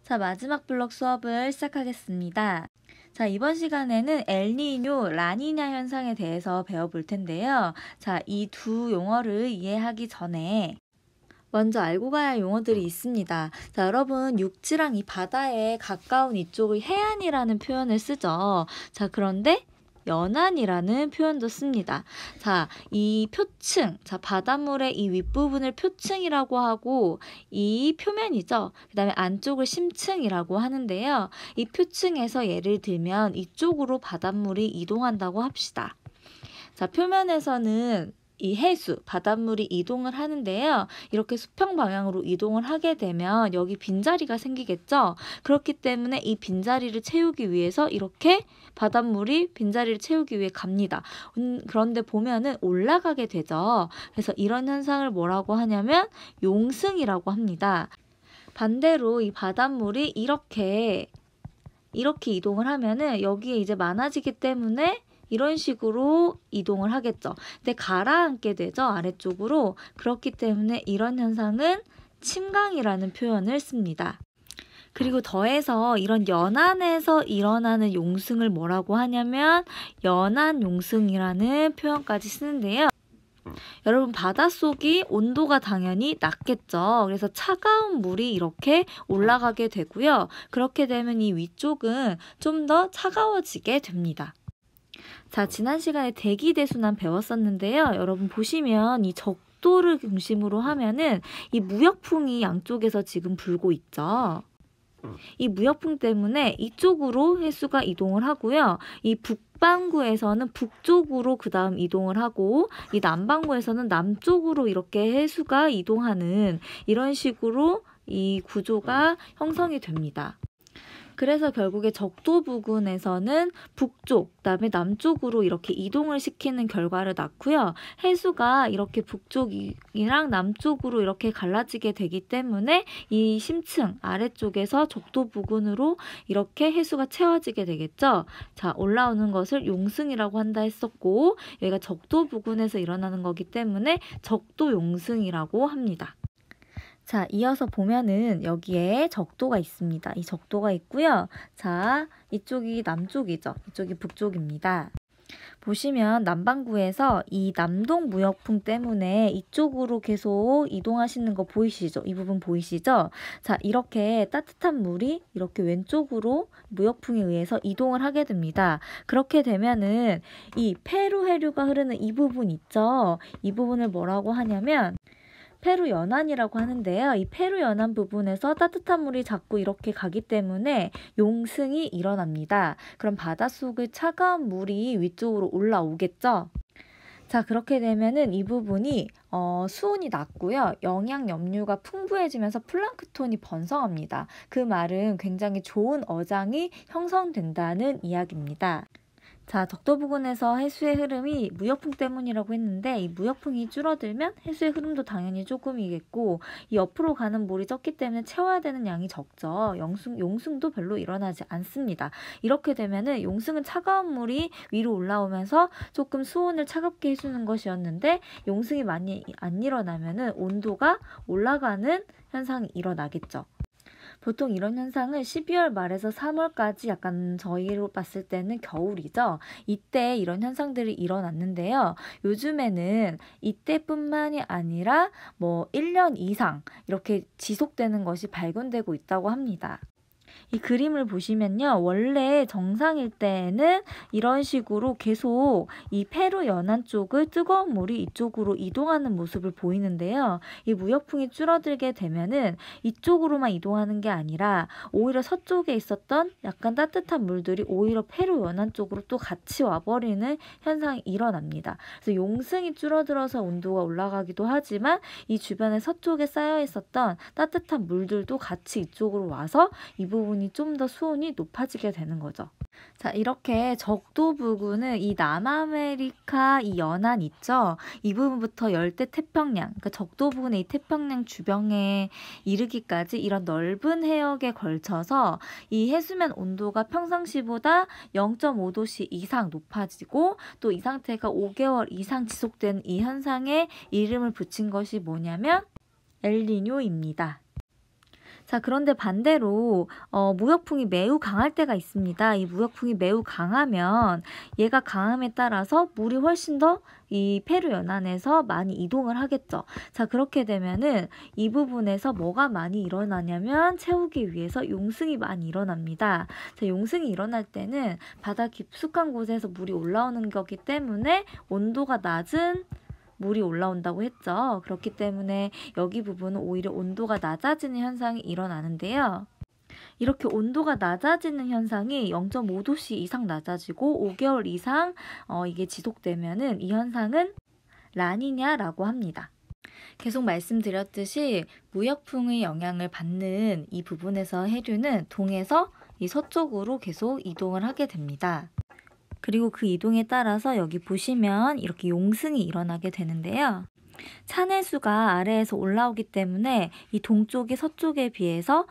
자, 마지막 블록 수업을 시작하겠습니다. 자, 이번 시간에는 엘니뇨, 라니냐 현상에 대해서 배워볼 텐데요. 자, 이 두 용어를 이해하기 전에 먼저 알고 가야 할 용어들이 있습니다. 자, 여러분 육지랑 이 바다에 가까운 이쪽을 해안이라는 표현을 쓰죠. 자, 그런데 연안이라는 표현도 씁니다. 자, 이 표층, 자, 바닷물의 이 윗부분을 표층이라고 하고 이 표면이죠. 그 다음에 안쪽을 심층이라고 하는데요. 이 표층에서 예를 들면 이쪽으로 바닷물이 이동한다고 합시다. 자, 표면에서는 이 해수, 바닷물이 이동을 하는데요. 이렇게 수평 방향으로 이동을 하게 되면 여기 빈자리가 생기겠죠. 그렇기 때문에 이 빈자리를 채우기 위해서 이렇게 바닷물이 빈자리를 채우기 위해 갑니다. 그런데 보면은 올라가게 되죠. 그래서 이런 현상을 뭐라고 하냐면 용승이라고 합니다. 반대로 이 바닷물이 이렇게 이동을 하면은 여기에 이제 많아지기 때문에 이런 식으로 이동을 하겠죠. 근데 가라앉게 되죠, 아래쪽으로. 그렇기 때문에 이런 현상은 침강이라는 표현을 씁니다. 그리고 더해서 이런 연안에서 일어나는 용승을 뭐라고 하냐면 연안용승이라는 표현까지 쓰는데요. 여러분 바닷속이 온도가 당연히 낮겠죠. 그래서 차가운 물이 이렇게 올라가게 되고요. 그렇게 되면 이 위쪽은 좀 더 차가워지게 됩니다. 자, 지난 시간에 대기대순환 배웠었는데요. 여러분 보시면 이 적도를 중심으로 하면은 이 무역풍이 양쪽에서 지금 불고 있죠. 이 무역풍 때문에 이쪽으로 해수가 이동을 하고요. 이 북반구에서는 북쪽으로 그 다음 이동을 하고 이 남반구에서는 남쪽으로 이렇게 해수가 이동하는 이런 식으로 이 구조가 형성이 됩니다. 그래서 결국에 적도 부근에서는 북쪽, 그다음에 남쪽으로 이렇게 이동을 시키는 결과를 낳고요. 해수가 이렇게 북쪽이랑 남쪽으로 이렇게 갈라지게 되기 때문에 이 심층 아래쪽에서 적도 부근으로 이렇게 해수가 채워지게 되겠죠. 자, 올라오는 것을 용승이라고 한다 했었고 여기가 적도 부근에서 일어나는 거기 때문에 적도 용승이라고 합니다. 자, 이어서 보면은 여기에 적도가 있습니다. 이 적도가 있고요. 자, 이쪽이 남쪽이죠. 이쪽이 북쪽입니다. 보시면 남반구에서 이 남동무역풍 때문에 이쪽으로 계속 이동하시는 거 보이시죠? 이 부분 보이시죠? 자, 이렇게 따뜻한 물이 이렇게 왼쪽으로 무역풍에 의해서 이동을 하게 됩니다. 그렇게 되면은 이 페루 해류가 흐르는 이 부분 있죠? 이 부분을 뭐라고 하냐면 페루 연안이라고 하는데요. 이 페루 연안 부분에서 따뜻한 물이 자꾸 이렇게 가기 때문에 용승이 일어납니다. 그럼 바닷속의 차가운 물이 위쪽으로 올라오겠죠? 자, 그렇게 되면은 이 부분이 수온이 낮고요. 영양 염류가 풍부해지면서 플랑크톤이 번성합니다. 그 말은 굉장히 좋은 어장이 형성된다는 이야기입니다. 자, 적도 부근에서 해수의 흐름이 무역풍 때문이라고 했는데 이 무역풍이 줄어들면 해수의 흐름도 당연히 조금이겠고 이 옆으로 가는 물이 적기 때문에 채워야 되는 양이 적죠. 용승도 별로 일어나지 않습니다. 이렇게 되면은 용승은 차가운 물이 위로 올라오면서 조금 수온을 차갑게 해주는 것이었는데 용승이 많이 안 일어나면은 온도가 올라가는 현상이 일어나겠죠. 보통 이런 현상은 12월 말에서 3월까지 약간 저희로 봤을 때는 겨울이죠. 이때 이런 현상들이 일어났는데요. 요즘에는 이때뿐만이 아니라 뭐 1년 이상 이렇게 지속되는 것이 발견되고 있다고 합니다. 이 그림을 보시면요. 원래 정상일 때에는 이런 식으로 계속 이 페루 연안 쪽을 뜨거운 물이 이쪽으로 이동하는 모습을 보이는데요. 이 무역풍이 줄어들게 되면은 이쪽으로만 이동하는 게 아니라 오히려 서쪽에 있었던 약간 따뜻한 물들이 오히려 페루 연안 쪽으로 또 같이 와버리는 현상이 일어납니다. 그래서 용승이 줄어들어서 온도가 올라가기도 하지만 이 주변에 서쪽에 쌓여 있었던 따뜻한 물들도 같이 이쪽으로 와서 이 부분이 좀 더 수온이 높아지게 되는 거죠. 자, 이렇게 적도 부근은 이 남아메리카 이 연안 있죠? 이 부분부터 열대 태평양, 그러니까 적도 부근의 이 태평양 주변에 이르기까지 이런 넓은 해역에 걸쳐서 이 해수면 온도가 평상시보다 0.5도씨 이상 높아지고 또 이 상태가 5개월 이상 지속되는 이 현상에 이름을 붙인 것이 뭐냐면 엘니뇨입니다. 자, 그런데 반대로 무역풍이 매우 강할 때가 있습니다. 이 무역풍이 매우 강하면 얘가 강함에 따라서 물이 훨씬 더 이 페루 연안에서 많이 이동을 하겠죠. 자, 그렇게 되면은 이 부분에서 뭐가 많이 일어나냐면 채우기 위해서 용승이 많이 일어납니다. 자, 용승이 일어날 때는 바다 깊숙한 곳에서 물이 올라오는 거기 때문에 온도가 낮은 물이 올라온다고 했죠. 그렇기 때문에 여기 부분은 오히려 온도가 낮아지는 현상이 일어나는데요. 이렇게 온도가 낮아지는 현상이 0.5도씨 이상 낮아지고 5개월 이상 이게 지속되면은 이 현상은 라니냐라고 합니다. 계속 말씀드렸듯이 무역풍의 영향을 받는 이 부분에서 해류는 동에서 이 서쪽으로 계속 이동을 하게 됩니다. 그리고 그 이동에 따라서 여기 보시면 이렇게 용승이 일어나게 되는데요. 찬해수가 아래에서 올라오기 때문에 이 동쪽이 서쪽에 비해서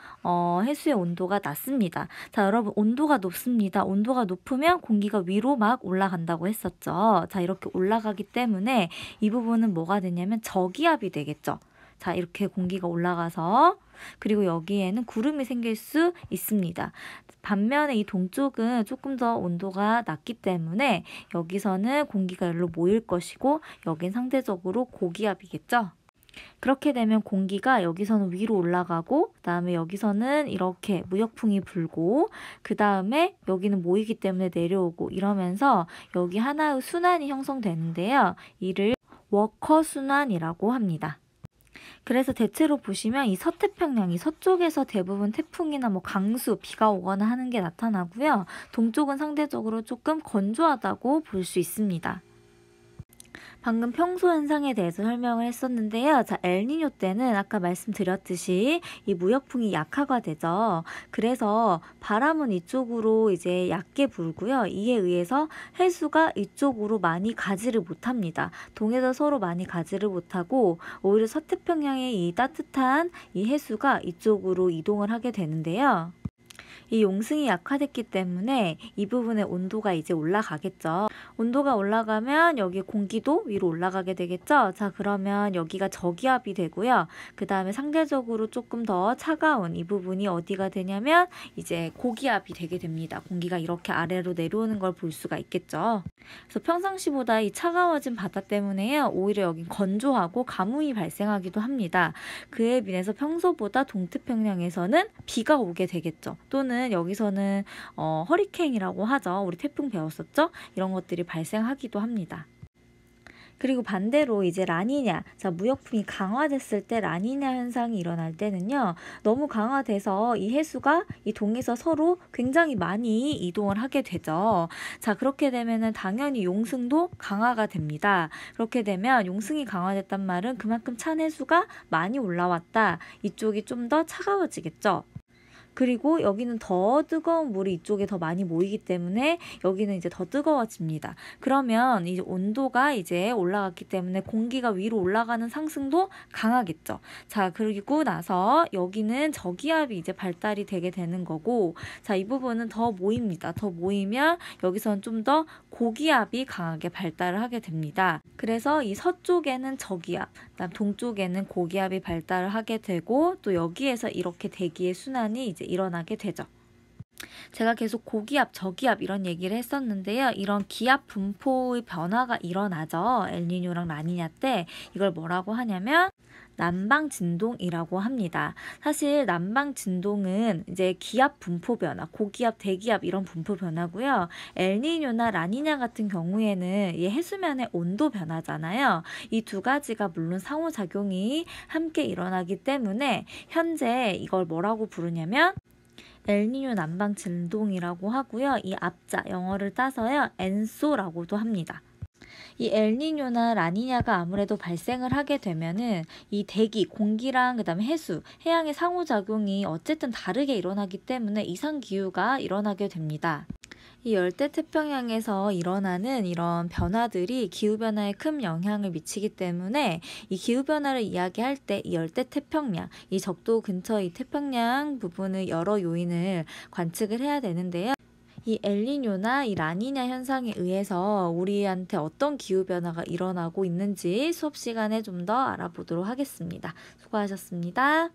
해수의 온도가 낮습니다. 자, 여러분 온도가 높습니다. 온도가 높으면 공기가 위로 막 올라간다고 했었죠. 자, 이렇게 올라가기 때문에 이 부분은 뭐가 되냐면 저기압이 되겠죠. 자, 이렇게 공기가 올라가서 그리고 여기에는 구름이 생길 수 있습니다. 반면에 이 동쪽은 조금 더 온도가 낮기 때문에 여기서는 공기가 여기로 모일 것이고 여긴 상대적으로 고기압이겠죠. 그렇게 되면 공기가 여기서는 위로 올라가고 그 다음에 여기서는 이렇게 무역풍이 불고 그 다음에 여기는 모이기 때문에 내려오고 이러면서 여기 하나의 순환이 형성되는데요. 이를 워커순환이라고 합니다. 그래서 대체로 보시면 이 서태평양, 이 서쪽에서 대부분 태풍이나 뭐 강수, 비가 오거나 하는 게 나타나고요. 동쪽은 상대적으로 조금 건조하다고 볼 수 있습니다. 방금 평소 현상에 대해서 설명을 했었는데요. 자, 엘니뇨 때는 아까 말씀드렸듯이 이 무역풍이 약화가 되죠. 그래서 바람은 이쪽으로 이제 얕게 불고요. 이에 의해서 해수가 이쪽으로 많이 가지를 못합니다. 동에서 서로 많이 가지를 못하고 오히려 서태평양의 이 따뜻한 이 해수가 이쪽으로 이동을 하게 되는데요. 이 용승이 약화됐기 때문에 이 부분의 온도가 이제 올라가겠죠. 온도가 올라가면 여기 공기도 위로 올라가게 되겠죠. 자, 그러면 여기가 저기압이 되고요. 그 다음에 상대적으로 조금 더 차가운 이 부분이 어디가 되냐면 이제 고기압이 되게 됩니다. 공기가 이렇게 아래로 내려오는 걸 볼 수가 있겠죠. 그래서 평상시보다 이 차가워진 바다 때문에요. 오히려 여긴 건조하고 가뭄이 발생하기도 합니다. 그에 비해서 평소보다 동태평양에서는 비가 오게 되겠죠. 또는 여기서는 허리케인이라고 하죠. 우리 태풍 배웠었죠? 이런 것들이 발생하기도 합니다. 그리고 반대로 이제 라니냐, 자, 무역풍이 강화됐을 때 라니냐 현상이 일어날 때는요. 너무 강화돼서 이 해수가 이 동에서 서로 굉장히 많이 이동을 하게 되죠. 자, 그렇게 되면은 당연히 용승도 강화가 됩니다. 그렇게 되면 용승이 강화됐단 말은 그만큼 찬 해수가 많이 올라왔다. 이쪽이 좀 더 차가워지겠죠. 그리고 여기는 더 뜨거운 물이 이쪽에 더 많이 모이기 때문에 여기는 이제 더 뜨거워집니다. 그러면 이제 온도가 이제 올라갔기 때문에 공기가 위로 올라가는 상승도 강하겠죠. 자, 그리고 나서 여기는 저기압이 이제 발달이 되게 되는 거고, 자, 이 부분은 더 모입니다. 더 모이면 여기서는 좀 더 고기압이 강하게 발달을 하게 됩니다. 그래서 이 서쪽에는 저기압, 그다음 동쪽에는 고기압이 발달을 하게 되고 또 여기에서 이렇게 대기의 순환이 이제 일어나게 되죠. 제가 계속 고기압, 저기압 이런 얘기를 했었는데요. 이런 기압 분포의 변화가 일어나죠. 엘니뇨랑 라니냐 때 이걸 뭐라고 하냐면 남방 진동이라고 합니다. 사실 남방 진동은 이제 기압 분포 변화, 고기압, 대기압 이런 분포 변화고요. 엘니뇨나 라니냐 같은 경우에는 이 해수면의 온도 변화잖아요. 이 두 가지가 물론 상호작용이 함께 일어나기 때문에 현재 이걸 뭐라고 부르냐면 엘니뇨 남방 진동이라고 하고요. 이 앞자 영어를 따서요. 엔소라고도 합니다. 이 엘니뇨나 라니냐가 아무래도 발생을 하게 되면은 이 대기, 공기랑 그다음에 해수, 해양의 상호작용이 어쨌든 다르게 일어나기 때문에 이상기후가 일어나게 됩니다. 이 열대태평양에서 일어나는 이런 변화들이 기후변화에 큰 영향을 미치기 때문에 이 기후변화를 이야기할 때 이 열대태평양, 이 적도 근처 이 태평양 부분의 여러 요인을 관측을 해야 되는데요. 이 엘니뇨나 이 라니냐 현상에 의해서 우리한테 어떤 기후변화가 일어나고 있는지 수업 시간에 좀 더 알아보도록 하겠습니다. 수고하셨습니다.